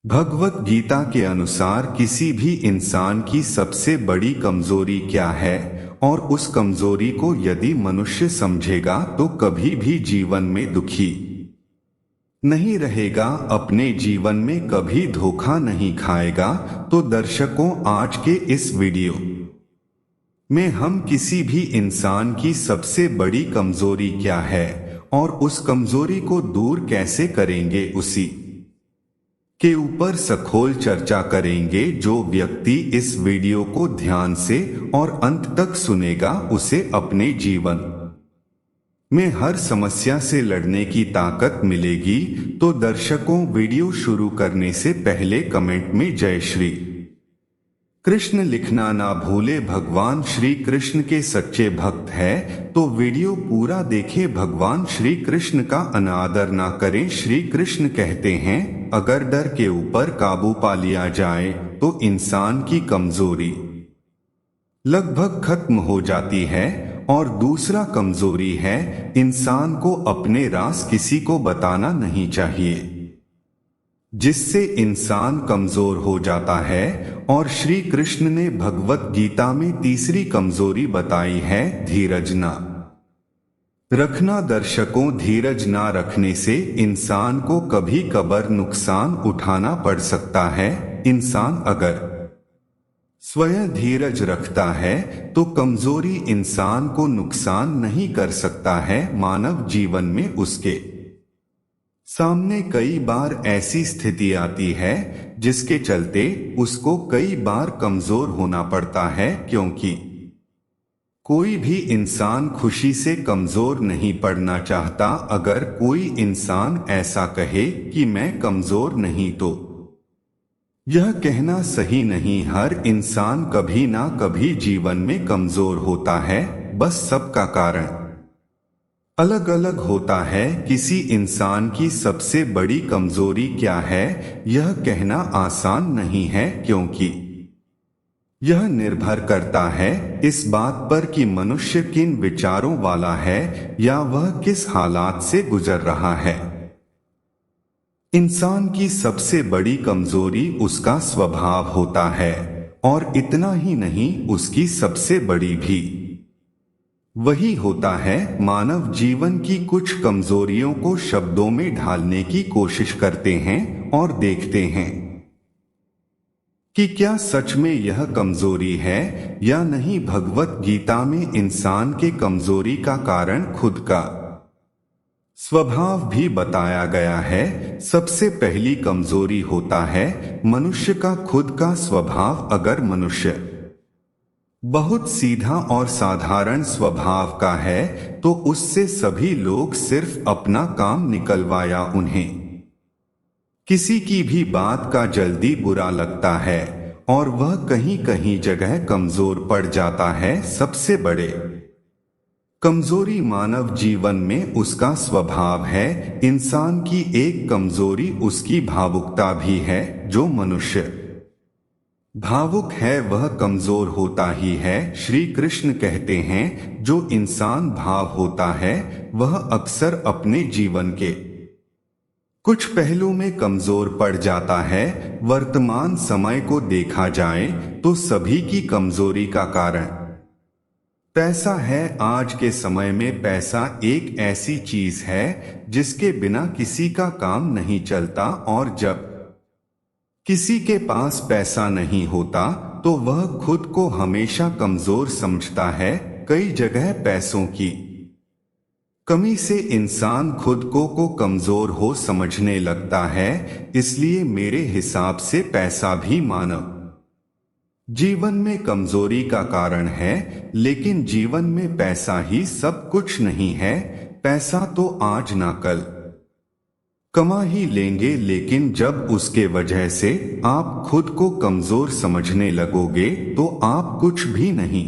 भगवत गीता के अनुसार किसी भी इंसान की सबसे बड़ी कमजोरी क्या है और उस कमजोरी को यदि मनुष्य समझेगा तो कभी भी जीवन में दुखी नहीं रहेगा, अपने जीवन में कभी धोखा नहीं खाएगा। तो दर्शकों, आज के इस वीडियो में हम किसी भी इंसान की सबसे बड़ी कमजोरी क्या है और उस कमजोरी को दूर कैसे करेंगे उसी के ऊपर सखोल चर्चा करेंगे। जो व्यक्ति इस वीडियो को ध्यान से और अंत तक सुनेगा उसे अपने जीवन में हर समस्या से लड़ने की ताकत मिलेगी। तो दर्शकों, वीडियो शुरू करने से पहले कमेंट में जय श्री कृष्ण लिखना ना भूले। भगवान श्री कृष्ण के सच्चे भक्त है तो वीडियो पूरा देखें। भगवान श्री कृष्ण का अनादर ना करें। श्री कृष्ण कहते हैं, अगर डर के ऊपर काबू पा लिया जाए तो इंसान की कमजोरी लगभग खत्म हो जाती है। और दूसरा कमजोरी है, इंसान को अपने राज किसी को बताना नहीं चाहिए, जिससे इंसान कमजोर हो जाता है। और श्री कृष्ण ने भगवत गीता में तीसरी कमजोरी बताई है, धीरज ना रखना। दर्शकों, धीरज ना रखने से इंसान को कभी कभार नुकसान उठाना पड़ सकता है। इंसान अगर स्वयं धीरज रखता है तो कमजोरी इंसान को नुकसान नहीं कर सकता है। मानव जीवन में उसके सामने कई बार ऐसी स्थिति आती है जिसके चलते उसको कई बार कमजोर होना पड़ता है, क्योंकि कोई भी इंसान खुशी से कमजोर नहीं पड़ना चाहता। अगर कोई इंसान ऐसा कहे कि मैं कमजोर नहीं, तो यह कहना सही नहीं। हर इंसान कभी ना कभी जीवन में कमजोर होता है, बस सबका कारण अलग अलग होता है। किसी इंसान की सबसे बड़ी कमजोरी क्या है यह कहना आसान नहीं है, क्योंकि यह निर्भर करता है इस बात पर कि मनुष्य किन विचारों वाला है या वह किस हालात से गुजर रहा है। इंसान की सबसे बड़ी कमजोरी उसका स्वभाव होता है, और इतना ही नहीं, उसकी सबसे बड़ी भी वही होता है। मानव जीवन की कुछ कमजोरियों को शब्दों में ढालने की कोशिश करते हैं और देखते हैं कि क्या सच में यह कमजोरी है या नहीं। भगवत गीता में इंसान के कमजोरी का कारण खुद का स्वभाव भी बताया गया है। सबसे पहली कमजोरी होता है मनुष्य का खुद का स्वभाव। अगर मनुष्य बहुत सीधा और साधारण स्वभाव का है तो उससे सभी लोग सिर्फ अपना काम निकलवाया उन्हें किसी की भी बात का जल्दी बुरा लगता है और वह कहीं कहीं जगह कमजोर पड़ जाता है। सबसे बड़े कमजोरी मानव जीवन में उसका स्वभाव है। इंसान की एक कमजोरी उसकी भावुकता भी है। जो मनुष्य भावुक है वह कमजोर होता ही है। श्री कृष्ण कहते हैं, जो इंसान भाव होता है वह अक्सर अपने जीवन के कुछ पहलू में कमजोर पड़ जाता है। वर्तमान समय को देखा जाए तो सभी की कमजोरी का कारण पैसा है। आज के समय में पैसा एक ऐसी चीज है जिसके बिना किसी का काम नहीं चलता, और जब किसी के पास पैसा नहीं होता तो वह खुद को हमेशा कमजोर समझता है। कई जगह पैसों की कमी से इंसान खुद को कमजोर हो समझने लगता है। इसलिए मेरे हिसाब से पैसा भी मानव जीवन में कमजोरी का कारण है। लेकिन जीवन में पैसा ही सब कुछ नहीं है। पैसा तो आज ना कल कमा ही लेंगे, लेकिन जब उसके वजह से आप खुद को कमजोर समझने लगोगे तो आप कुछ भी नहीं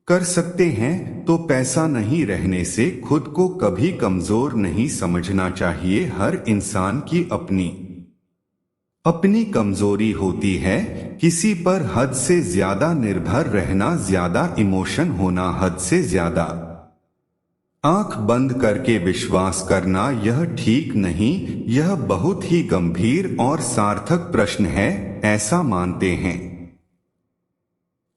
कर सकते हैं। तो पैसा नहीं रहने से खुद को कभी कमजोर नहीं समझना चाहिए। हर इंसान की अपनी अपनी कमजोरी होती है। किसी पर हद से ज्यादा निर्भर रहना, ज्यादा इमोशन होना, हद से ज्यादा आंख बंद करके विश्वास करना यह ठीक नहीं, यह बहुत ही गंभीर और सार्थक प्रश्न है। ऐसा मानते हैं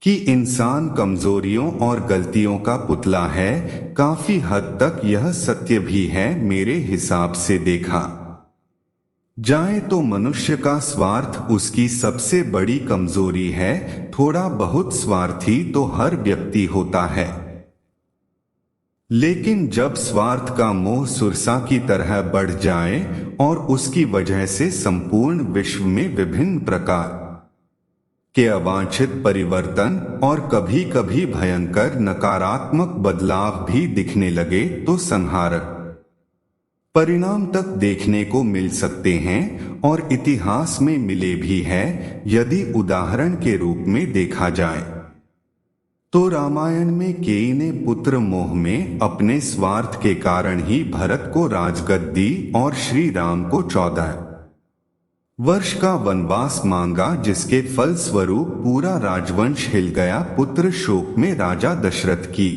कि इंसान कमजोरियों और गलतियों का पुतला है। काफी हद तक यह सत्य भी है। मेरे हिसाब से देखा जाए तो मनुष्य का स्वार्थ उसकी सबसे बड़ी कमजोरी है। थोड़ा बहुत स्वार्थी तो हर व्यक्ति होता है, लेकिन जब स्वार्थ का मोह सुरसा की तरह बढ़ जाए और उसकी वजह से संपूर्ण विश्व में विभिन्न प्रकार के अवांछित परिवर्तन और कभी कभी भयंकर नकारात्मक बदलाव भी दिखने लगे, तो संहारक परिणाम तक देखने को मिल सकते हैं और इतिहास में मिले भी हैं। यदि उदाहरण के रूप में देखा जाए तो रामायण में केई ने पुत्र मोह में अपने स्वार्थ के कारण ही भरत को राजगद्दी और श्री राम को 14 वर्ष का वनवास मांगा, जिसके फल स्वरूप पूरा राजवंश हिल गया। पुत्र शोक में राजा दशरथ की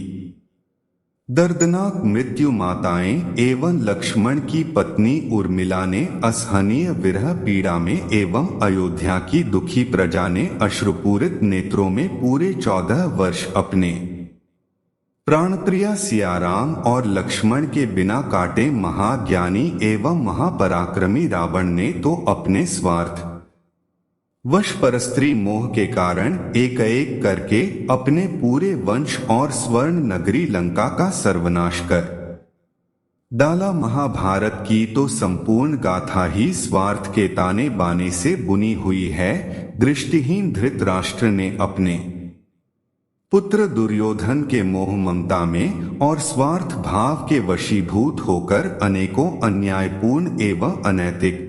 दर्दनाक मृत्यु माताएं एवं लक्ष्मण की पत्नी उर्मिला ने असहनीय विरह पीड़ा में एवं अयोध्या की दुखी प्रजा ने अश्रुपूरित नेत्रों में पूरे 14 वर्ष अपने प्राणप्रिय सियाराम और लक्ष्मण के बिना काटे महाज्ञानी एवं महापराक्रमी रावण ने तो अपने स्वार्थ वश परस्त्री मोह के कारण एक एक करके अपने पूरे वंश और स्वर्ण नगरी लंका का सर्वनाश कर डाला। महाभारत की तो संपूर्ण गाथा ही स्वार्थ के ताने बाने से बुनी हुई है। दृष्टिहीन धृतराष्ट्र ने अपने पुत्र दुर्योधन के मोह ममता में और स्वार्थ भाव के वशीभूत होकर अनेकों अन्यायपूर्ण एवं अनैतिक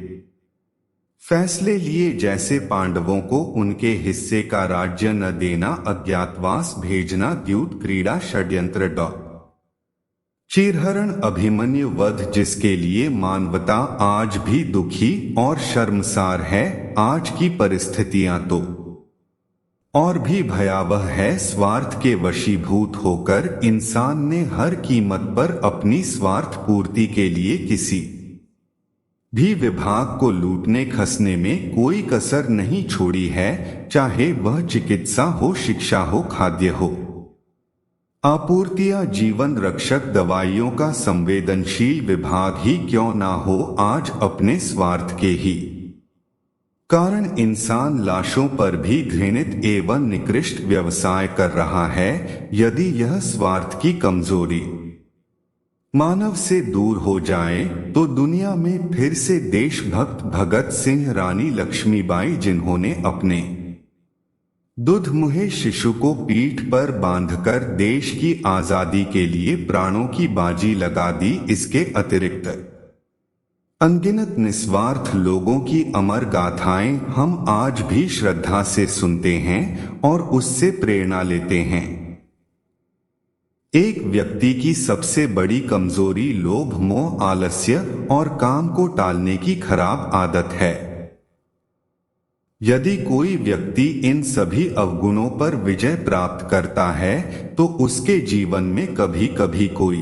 फैसले लिए, जैसे पांडवों को उनके हिस्से का राज्य न देना, अज्ञातवास भेजना, द्यूत क्रीड़ा, षड्यंत्र, चीरहरण, अभिमन्यु वध, जिसके लिए मानवता आज भी दुखी और शर्मसार है। आज की परिस्थितियां तो और भी भयावह है। स्वार्थ के वशीभूत होकर इंसान ने हर कीमत पर अपनी स्वार्थ पूर्ति के लिए किसी भी विभाग को लूटने खसने में कोई कसर नहीं छोड़ी है, चाहे वह चिकित्सा हो, शिक्षा हो, खाद्य हो, आपूर्तियां, जीवन रक्षक दवाइयों का संवेदनशील विभाग ही क्यों ना हो। आज अपने स्वार्थ के ही कारण इंसान लाशों पर भी घृणित एवं निकृष्ट व्यवसाय कर रहा है। यदि यह स्वार्थ की कमजोरी मानव से दूर हो जाए तो दुनिया में फिर से देशभक्त भगत सिंह, रानी लक्ष्मीबाई, जिन्होंने अपने दुधमुहे शिशु को पीठ पर बांधकर देश की आजादी के लिए प्राणों की बाजी लगा दी, इसके अतिरिक्त अनगिनत निस्वार्थ लोगों की अमर गाथाएं हम आज भी श्रद्धा से सुनते हैं और उससे प्रेरणा लेते हैं। एक व्यक्ति की सबसे बड़ी कमजोरी लोभ, मोह, आलस्य और काम को टालने की खराब आदत है। यदि कोई व्यक्ति इन सभी अवगुणों पर विजय प्राप्त करता है तो उसके जीवन में कभी कभी कोई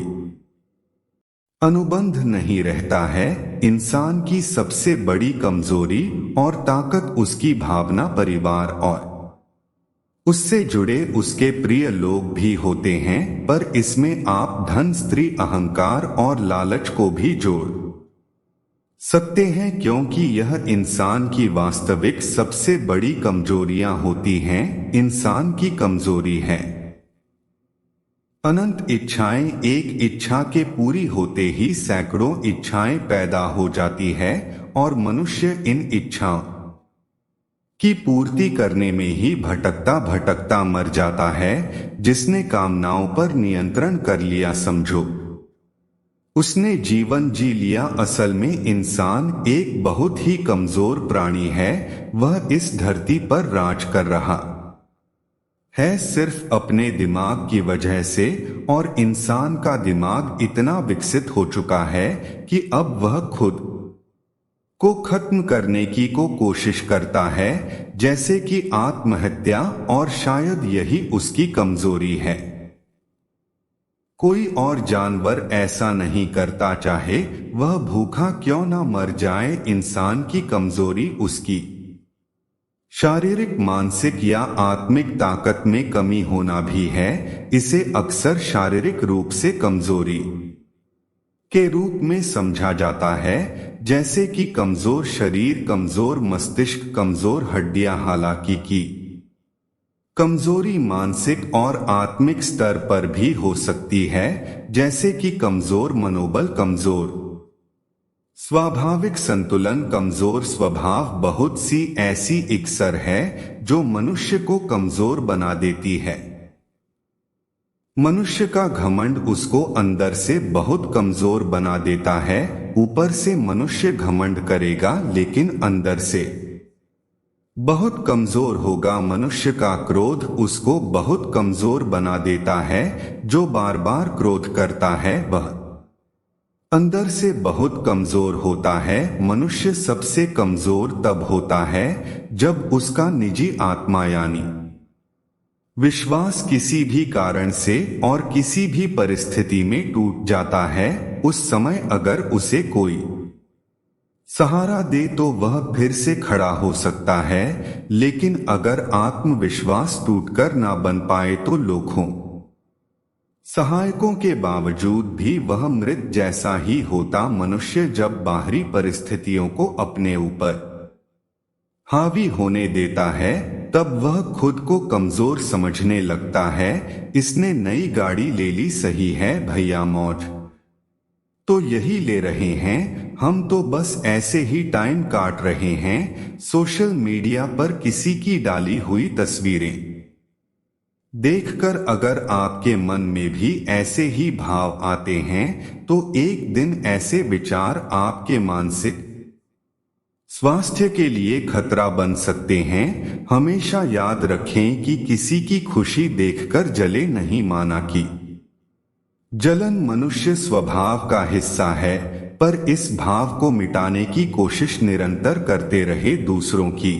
अनुबंध नहीं रहता है। इंसान की सबसे बड़ी कमजोरी और ताकत उसकी भावना, परिवार और उससे जुड़े उसके प्रिय लोग भी होते हैं, पर इसमें आप धन, स्त्री, अहंकार और लालच को भी जोड़ सकते हैं, क्योंकि यह इंसान की वास्तविक सबसे बड़ी कमजोरियां होती हैं। इंसान की कमजोरी है अनंत इच्छाएं। एक इच्छा के पूरी होते ही सैकड़ों इच्छाएं पैदा हो जाती है और मनुष्य इन इच्छाओं की पूर्ति करने में ही भटकता भटकता मर जाता है। जिसने कामनाओं पर नियंत्रण कर लिया, समझो उसने जीवन जी लिया। असल में इंसान एक बहुत ही कमजोर प्राणी है। वह इस धरती पर राज कर रहा है सिर्फ अपने दिमाग की वजह से, और इंसान का दिमाग इतना विकसित हो चुका है कि अब वह खुद को खत्म करने की कोशिश करता है, जैसे कि आत्महत्या, और शायद यही उसकी कमजोरी है। कोई और जानवर ऐसा नहीं करता, चाहे वह भूखा क्यों ना मर जाए। इंसान की कमजोरी उसकी शारीरिक, मानसिक या आत्मिक ताकत में कमी होना भी है। इसे अक्सर शारीरिक रूप से कमजोरी के रूप में समझा जाता है, जैसे कि कमजोर शरीर, कमजोर मस्तिष्क, कमजोर हड्डियां। हालांकि की कमजोरी मानसिक और आत्मिक स्तर पर भी हो सकती है, जैसे कि कमजोर मनोबल, कमजोर स्वाभाविक संतुलन, कमजोर स्वभाव। बहुत सी ऐसी अक्सर है जो मनुष्य को कमजोर बना देती है। मनुष्य का घमंड उसको अंदर से बहुत कमजोर बना देता है। ऊपर से मनुष्य घमंड करेगा, लेकिन अंदर से बहुत कमजोर होगा। मनुष्य का क्रोध उसको बहुत कमजोर बना देता है। जो बार बार क्रोध करता है वह अंदर से बहुत कमजोर होता है। मनुष्य सबसे कमजोर तब होता है जब उसका निजी आत्मा यानी विश्वास किसी भी कारण से और किसी भी परिस्थिति में टूट जाता है। उस समय अगर उसे कोई सहारा दे तो वह फिर से खड़ा हो सकता है, लेकिन अगर आत्मविश्वास टूटकर ना बन पाए तो लाखों सहायकों के बावजूद भी वह मृत जैसा ही होता। मनुष्य जब बाहरी परिस्थितियों को अपने ऊपर हावी होने देता है, तब वह खुद को कमजोर समझने लगता है। इसने नई गाड़ी ले ली, सही है भैया, मौज तो यही ले रहे हैं, हम तो बस ऐसे ही टाइम काट रहे हैं। सोशल मीडिया पर किसी की डाली हुई तस्वीरें देखकर अगर आपके मन में भी ऐसे ही भाव आते हैं, तो एक दिन ऐसे विचार आपके मानसिक स्वास्थ्य के लिए खतरा बन सकते हैं। हमेशा याद रखें कि किसी की खुशी देखकर जले नहीं, माना कि जलन मनुष्य स्वभाव का हिस्सा है, पर इस भाव को मिटाने की कोशिश निरंतर करते रहे। दूसरों की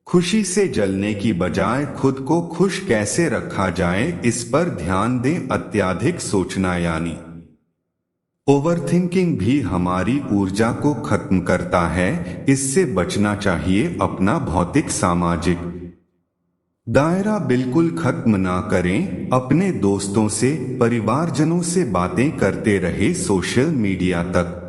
खुशी से जलने की बजाय खुद को खुश कैसे रखा जाए, इस पर ध्यान दें। अत्यधिक सोचना यानी ओवरथिंकिंग भी हमारी ऊर्जा को खत्म करता है। इससे बचना चाहिए। अपना भौतिक सामाजिक दायरा बिल्कुल खत्म ना करें। अपने दोस्तों से, परिवारजनों से बातें करते रहे। सोशल मीडिया तक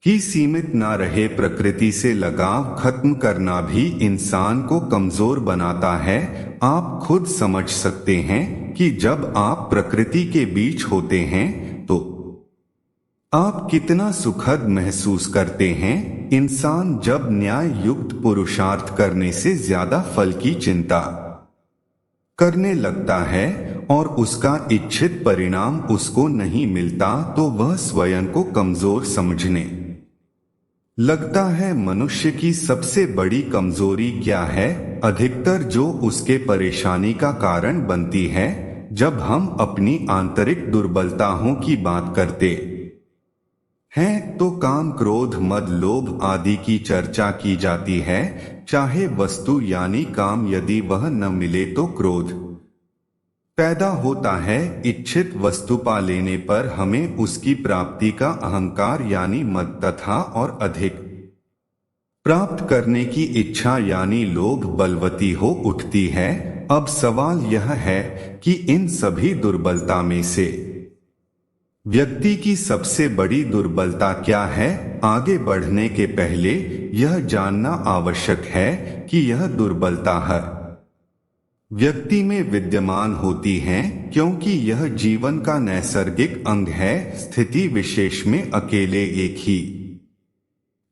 ही सीमित ना रहे। प्रकृति से लगाव खत्म करना भी इंसान को कमजोर बनाता है। आप खुद समझ सकते हैं कि जब आप प्रकृति के बीच होते हैं तो आप कितना सुखद महसूस करते हैं। इंसान जब न्याय युक्त पुरुषार्थ करने से ज्यादा फल की चिंता करने लगता है और उसका इच्छित परिणाम उसको नहीं मिलता, तो वह स्वयं को कमजोर समझने लगता है। मनुष्य की सबसे बड़ी कमजोरी क्या है? अधिकतर जो उसके परेशानी का कारण बनती है। जब हम अपनी आंतरिक दुर्बलताओं की बात करते हैं तो काम, क्रोध, मद, लोभ आदि की चर्चा की जाती है। चाहे वस्तु यानी काम, यदि वह न मिले तो क्रोध पैदा होता है। इच्छित वस्तु पा लेने पर हमें उसकी प्राप्ति का अहंकार यानी मद तथा और अधिक प्राप्त करने की इच्छा यानी लोभ बलवती हो उठती है। अब सवाल यह है कि इन सभी दुर्बलता में से व्यक्ति की सबसे बड़ी दुर्बलता क्या है? आगे बढ़ने के पहले यह जानना आवश्यक है कि यह दुर्बलता हर व्यक्ति में विद्यमान होती हैं, क्योंकि यह जीवन का नैसर्गिक अंग है। स्थिति विशेष में अकेले एक ही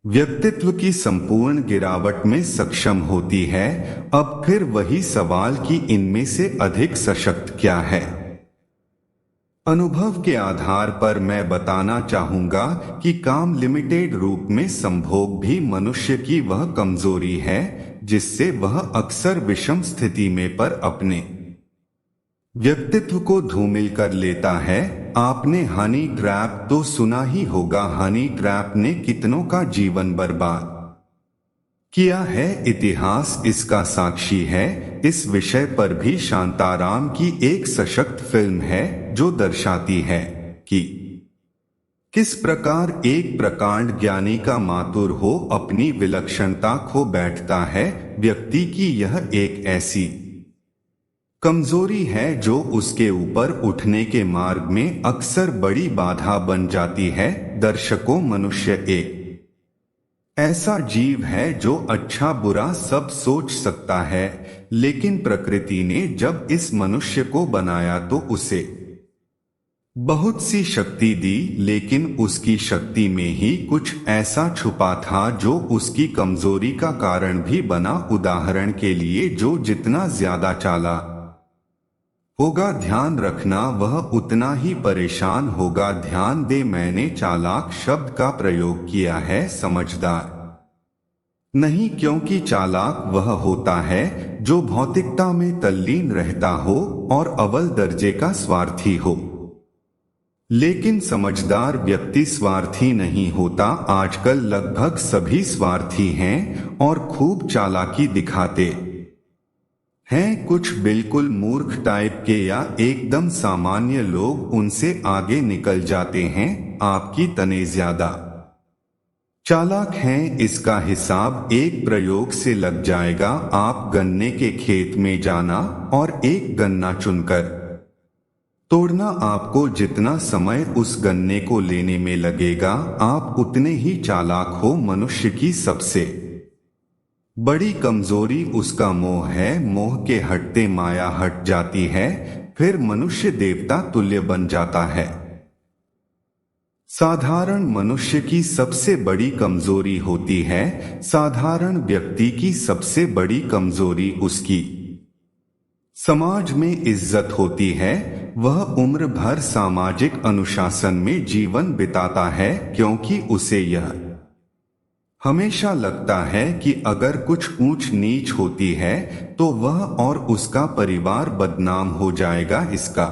व्यक्तित्व की संपूर्ण गिरावट में सक्षम होती है। अब फिर वही सवाल कि इनमें से अधिक सशक्त क्या है? अनुभव के आधार पर मैं बताना चाहूंगा कि काम लिमिटेड रूप में संभोग भी मनुष्य की वह कमजोरी है जिससे वह अक्सर विषम स्थिति में पर अपने व्यक्तित्व को धूमिल कर लेता है। आपने हनी ट्रैप तो सुना ही होगा। हनी ट्रैप ने कितनों का जीवन बर्बाद किया है। इतिहास इसका साक्षी है। इस विषय पर भी शांताराम की एक सशक्त फिल्म है जो दर्शाती है कि किस प्रकार एक प्रकांड ज्ञानी का मातुर हो अपनी विलक्षणता खो बैठता है। व्यक्ति की यह एक ऐसी कमजोरी है जो उसके ऊपर उठने के मार्ग में अक्सर बड़ी बाधा बन जाती है। दर्शकों, मनुष्य एक ऐसा जीव है जो अच्छा बुरा सब सोच सकता है, लेकिन प्रकृति ने जब इस मनुष्य को बनाया तो उसे बहुत सी शक्ति दी, लेकिन उसकी शक्ति में ही कुछ ऐसा छुपा था जो उसकी कमजोरी का कारण भी बना। उदाहरण के लिए, जो जितना ज्यादा चालाक होगा, ध्यान रखना वह उतना ही परेशान होगा। ध्यान दे, मैंने चालाक शब्द का प्रयोग किया है, समझदार नहीं, क्योंकि चालाक वह होता है जो भौतिकता में तल्लीन रहता हो और अव्वल दर्जे का स्वार्थी हो। लेकिन समझदार व्यक्ति स्वार्थी नहीं होता। आजकल लगभग सभी स्वार्थी हैं और खूब चालाकी दिखाते हैं। कुछ बिल्कुल मूर्ख टाइप के या एकदम सामान्य लोग उनसे आगे निकल जाते हैं। आपकी तने ज्यादा चालाक हैं, इसका हिसाब एक प्रयोग से लग जाएगा। आप गन्ने के खेत में जाना और एक गन्ना चुनकर तोड़ना, आपको जितना समय उस गन्ने को लेने में लगेगा, आप उतने ही चालाक हो। मनुष्य की सबसे बड़ी कमजोरी उसका मोह है। मोह के हटते माया हट जाती है, फिर मनुष्य देवता तुल्य बन जाता है। साधारण मनुष्य की सबसे बड़ी कमजोरी होती है। साधारण व्यक्ति की सबसे बड़ी कमजोरी उसकी समाज में इज्जत होती है। वह उम्र भर सामाजिक अनुशासन में जीवन बिताता है, क्योंकि उसे यह हमेशा लगता है कि अगर कुछ ऊंच नीच होती है तो वह और उसका परिवार बदनाम हो जाएगा। इसका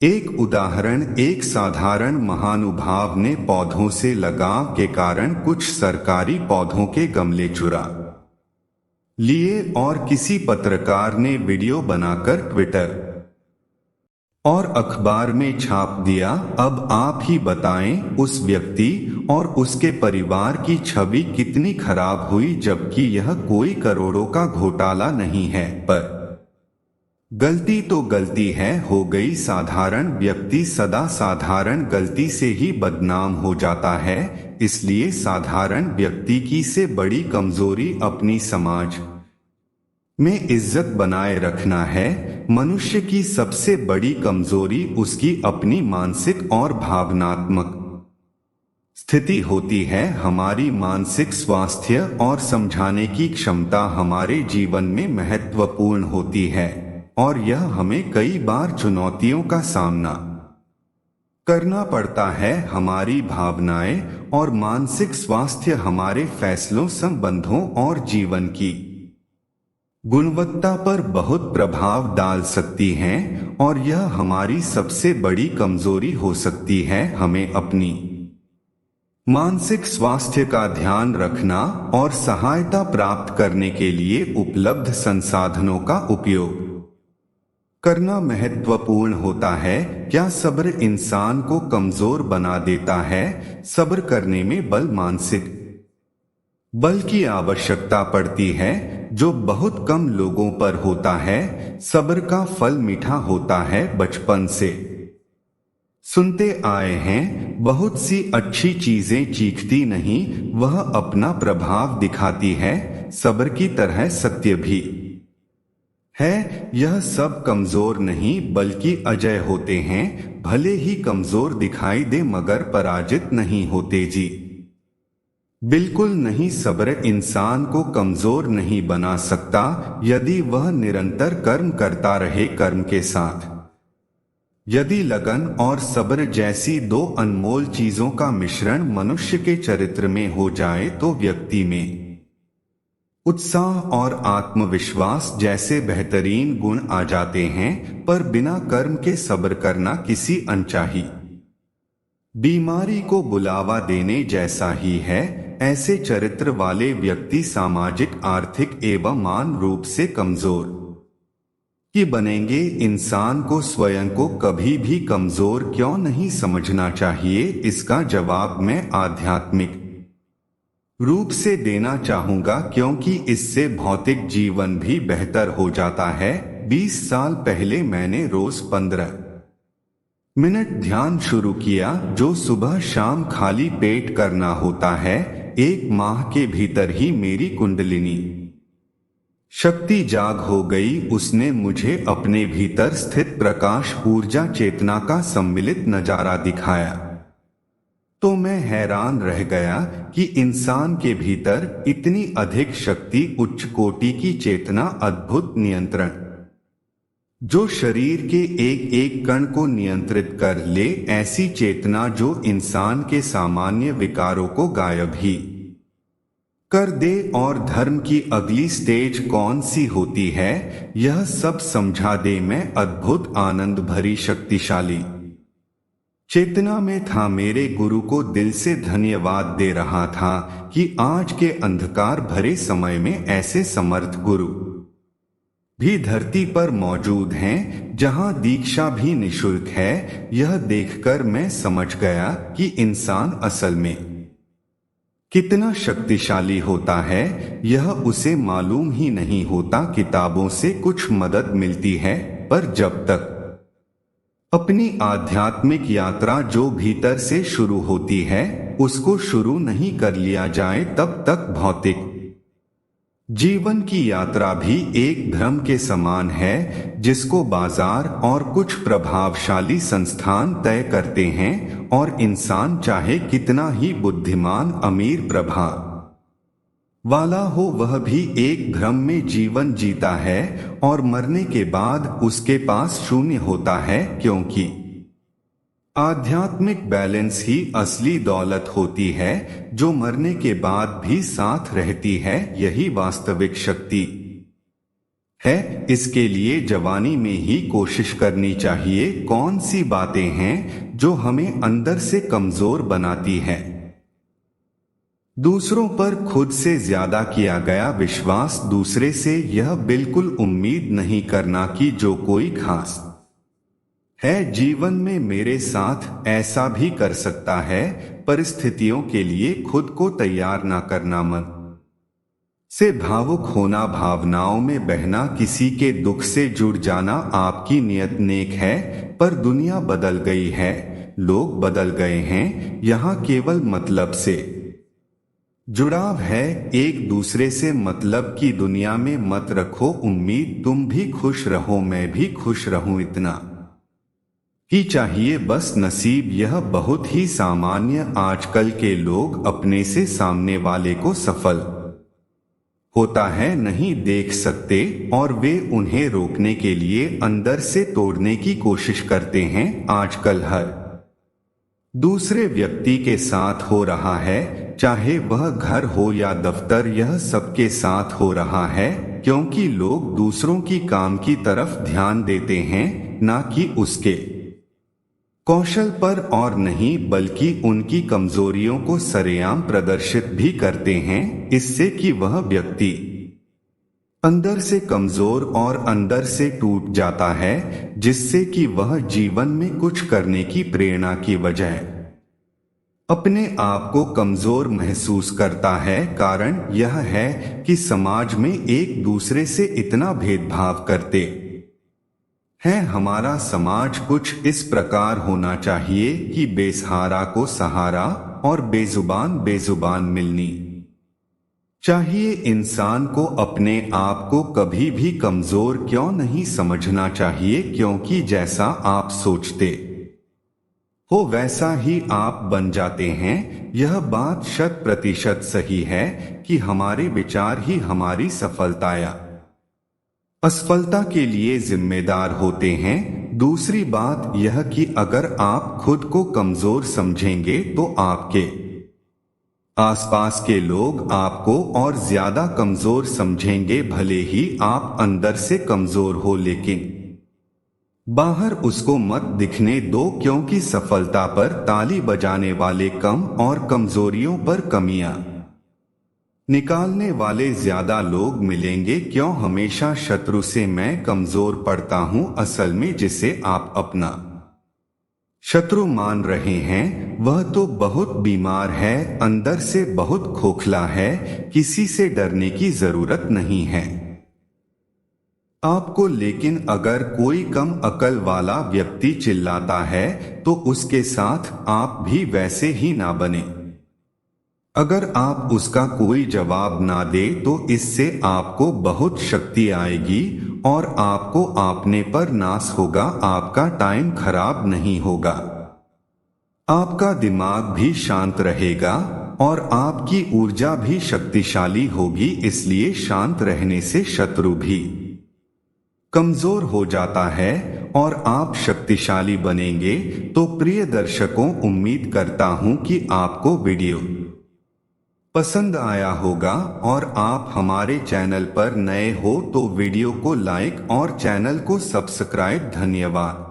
एक उदाहरण, एक साधारण महानुभाव ने पौधों से लगाव के कारण कुछ सरकारी पौधों के गमले चुरा लिए और किसी पत्रकार ने वीडियो बनाकर ट्विटर और अखबार में छाप दिया। अब आप ही बताएं, उस व्यक्ति और उसके परिवार की छवि कितनी खराब हुई, जबकि यह कोई करोड़ों का घोटाला नहीं है। पर गलती तो गलती है, हो गई। साधारण व्यक्ति सदा साधारण गलती से ही बदनाम हो जाता है। इसलिए साधारण व्यक्ति की से बड़ी कमजोरी अपनी समाज में इज्जत बनाए रखना है। मनुष्य की सबसे बड़ी कमजोरी उसकी अपनी मानसिक और भावनात्मक स्थिति होती है। हमारी मानसिक स्वास्थ्य और समझाने की क्षमता हमारे जीवन में महत्वपूर्ण होती है और यह हमें कई बार चुनौतियों का सामना करना पड़ता है। हमारी भावनाएं और मानसिक स्वास्थ्य हमारे फैसलों, संबंधों और जीवन की गुणवत्ता पर बहुत प्रभाव डाल सकती हैं और यह हमारी सबसे बड़ी कमजोरी हो सकती है। हमें अपनी मानसिक स्वास्थ्य का ध्यान रखना और सहायता प्राप्त करने के लिए उपलब्ध संसाधनों का उपयोग करना महत्वपूर्ण होता है। क्या सब्र इंसान को कमजोर बना देता है? सब्र करने में मानसिक बल की आवश्यकता पड़ती है, जो बहुत कम लोगों पर होता है। सब्र का फल मीठा होता है। बचपन से सुनते आए हैं, बहुत सी अच्छी चीजें चीखती नहीं, वह अपना प्रभाव दिखाती है। सब्र की तरह सत्य भी है। यह सब कमजोर नहीं बल्कि अजय होते हैं। भले ही कमजोर दिखाई दे मगर पराजित नहीं होते जी, बिल्कुल नहीं। सब्र इंसान को कमजोर नहीं बना सकता यदि वह निरंतर कर्म करता रहे। कर्म के साथ यदि लगन और सब्र जैसी दो अनमोल चीजों का मिश्रण मनुष्य के चरित्र में हो जाए तो व्यक्ति में उत्साह और आत्मविश्वास जैसे बेहतरीन गुण आ जाते हैं। पर बिना कर्म के सब्र करना किसी अनचाही बीमारी को बुलावा देने जैसा ही है। ऐसे चरित्र वाले व्यक्ति सामाजिक, आर्थिक एवं मान रूप से कमजोर ही बनेंगे। इंसान को स्वयं को कभी भी कमजोर क्यों नहीं समझना चाहिए, इसका जवाब मैं आध्यात्मिक रूप से देना चाहूंगा, क्योंकि इससे भौतिक जीवन भी बेहतर हो जाता है। 20 साल पहले मैंने रोज 15 मिनट ध्यान शुरू किया, जो सुबह शाम खाली पेट करना होता है। 1 माह के भीतर ही मेरी कुंडलिनी शक्ति जाग हो गई। उसने मुझे अपने भीतर स्थित प्रकाश, ऊर्जा, चेतना का सम्मिलित नजारा दिखाया। तो मैं हैरान रह गया कि इंसान के भीतर इतनी अधिक शक्ति, उच्च कोटि की चेतना, अद्भुत नियंत्रण, जो शरीर के एक एक कण को नियंत्रित कर ले। ऐसी चेतना जो इंसान के सामान्य विकारों को गायब ही कर दे। और धर्म की अगली स्टेज कौन सी होती है, यह सब समझा दे। मैं अद्भुत, आनंद भरी, शक्तिशाली चेतना में था। मेरे गुरु को दिल से धन्यवाद दे रहा था कि आज के अंधकार भरे समय में ऐसे समर्थ गुरु भी धरती पर मौजूद हैं, जहां दीक्षा भी निशुल्क है। यह देखकर मैं समझ गया कि इंसान असल में कितना शक्तिशाली होता है, यह उसे मालूम ही नहीं होता। किताबों से कुछ मदद मिलती है, पर जब तक अपनी आध्यात्मिक यात्रा जो भीतर से शुरू होती है उसको शुरू नहीं कर लिया जाए, तब तक भौतिक जीवन की यात्रा भी एक भ्रम के समान है, जिसको बाजार और कुछ प्रभावशाली संस्थान तय करते हैं। और इंसान चाहे कितना ही बुद्धिमान, अमीर, प्रभाव वाला हो, वह भी एक भ्रम में जीवन जीता है और मरने के बाद उसके पास शून्य होता है, क्योंकि आध्यात्मिक बैलेंस ही असली दौलत होती है, जो मरने के बाद भी साथ रहती है। यही वास्तविक शक्ति है। इसके लिए जवानी में ही कोशिश करनी चाहिए। कौन सी बातें हैं जो हमें अंदर से कमजोर बनाती है? दूसरों पर खुद से ज्यादा किया गया विश्वास। दूसरे से यह बिल्कुल उम्मीद नहीं करना कि जो कोई खास है जीवन में मेरे साथ ऐसा भी कर सकता है। परिस्थितियों के लिए खुद को तैयार ना करना, मन से भावुक होना, भावनाओं में बहना, किसी के दुख से जुड़ जाना आपकी नियत नेक है, पर दुनिया बदल गई है, लोग बदल गए हैं। यहाँ केवल मतलब से जुड़ाव है। एक दूसरे से मतलब की दुनिया में मत रखो उम्मीद। तुम भी खुश रहो, मैं भी खुश रहूं, इतना ही चाहिए बस। नसीब यह बहुत ही सामान्य। आजकल के लोग अपने से सामने वाले को सफल होता है नहीं देख सकते, और वे उन्हें रोकने के लिए अंदर से तोड़ने की कोशिश करते हैं। आजकल हर दूसरे व्यक्ति के साथ हो रहा है, चाहे वह घर हो या दफ्तर, यह सबके साथ हो रहा है, क्योंकि लोग दूसरों की काम की तरफ ध्यान देते हैं, ना कि उसके कौशल पर, और नहीं बल्कि उनकी कमजोरियों को सरेआम प्रदर्शित भी करते हैं, इससे कि वह व्यक्ति अंदर से कमजोर और अंदर से टूट जाता है, जिससे कि वह जीवन में कुछ करने की प्रेरणा की बजाय अपने आप को कमजोर महसूस करता है। कारण यह है कि समाज में एक दूसरे से इतना भेदभाव करते हैं। हमारा समाज कुछ इस प्रकार होना चाहिए कि बेसहारा को सहारा और बेजुबान मिलनी चाहिए। इंसान को अपने आप को कभी भी कमजोर क्यों नहीं समझना चाहिए, क्योंकि जैसा आप सोचते हो वैसा ही आप बन जाते हैं। यह बात 100% सही है कि हमारे विचार ही हमारी सफलता या असफलता के लिए जिम्मेदार होते हैं। दूसरी बात यह कि अगर आप खुद को कमजोर समझेंगे तो आपके आसपास के लोग आपको और ज्यादा कमजोर समझेंगे। भले ही आप अंदर से कमजोर हो, लेकिन बाहर उसको मत दिखने दो, क्योंकि सफलता पर ताली बजाने वाले कम और कमजोरियों पर कमियां निकालने वाले ज्यादा लोग मिलेंगे। क्यों हमेशा शत्रु से मैं कमजोर पड़ता हूं? असल में जिसे आप अपना शत्रु मान रहे हैं वह तो बहुत बीमार है, अंदर से बहुत खोखला है। किसी से डरने की जरूरत नहीं है आपको। लेकिन अगर कोई कम अकल वाला व्यक्ति चिल्लाता है तो उसके साथ आप भी वैसे ही ना बने। अगर आप उसका कोई जवाब ना दे तो इससे आपको बहुत शक्ति आएगी और आपको आपने पर नाश होगा। आपका टाइम खराब नहीं होगा, आपका दिमाग भी शांत रहेगा और आपकी ऊर्जा भी शक्तिशाली होगी। इसलिए शांत रहने से शत्रु भी कमजोर हो जाता है और आप शक्तिशाली बनेंगे। तो प्रिय दर्शकों, उम्मीद करता हूं कि आपको वीडियो पसंद आया होगा और आप हमारे चैनल पर नए हो तो वीडियो को लाइक और चैनल को सब्सक्राइब। धन्यवाद।